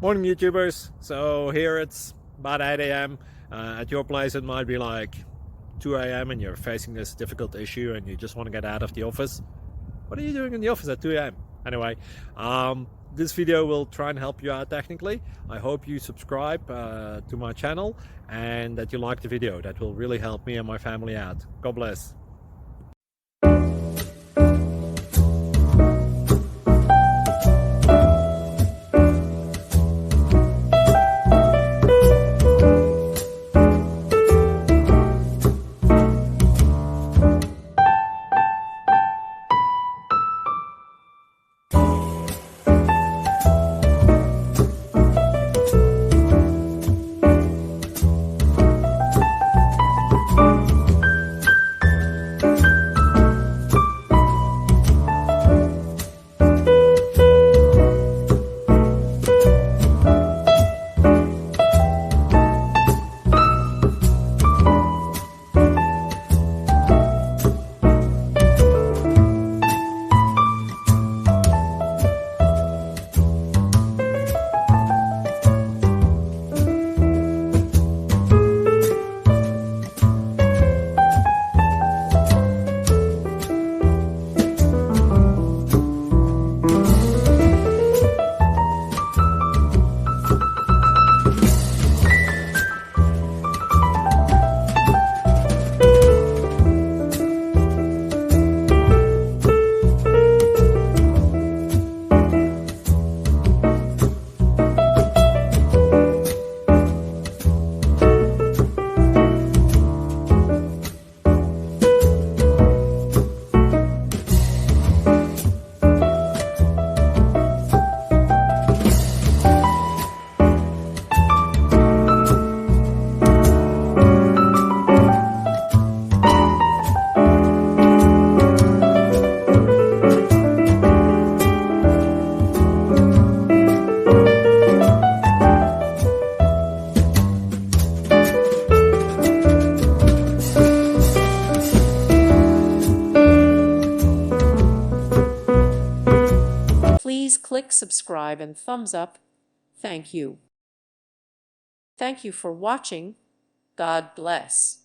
Morning YouTubers. So here it's about 8 a.m. At your place it might be like 2 a.m. and you're facing this difficult issue and you just want to get out of the office. What are you doing in the office at 2 a.m.? Anyway, this video will try and help you out technically. I hope you subscribe to my channel and that you like the video. That will really help me and my family out. God bless. Please click subscribe and thumbs up. Thank you. Thank you for watching. God bless.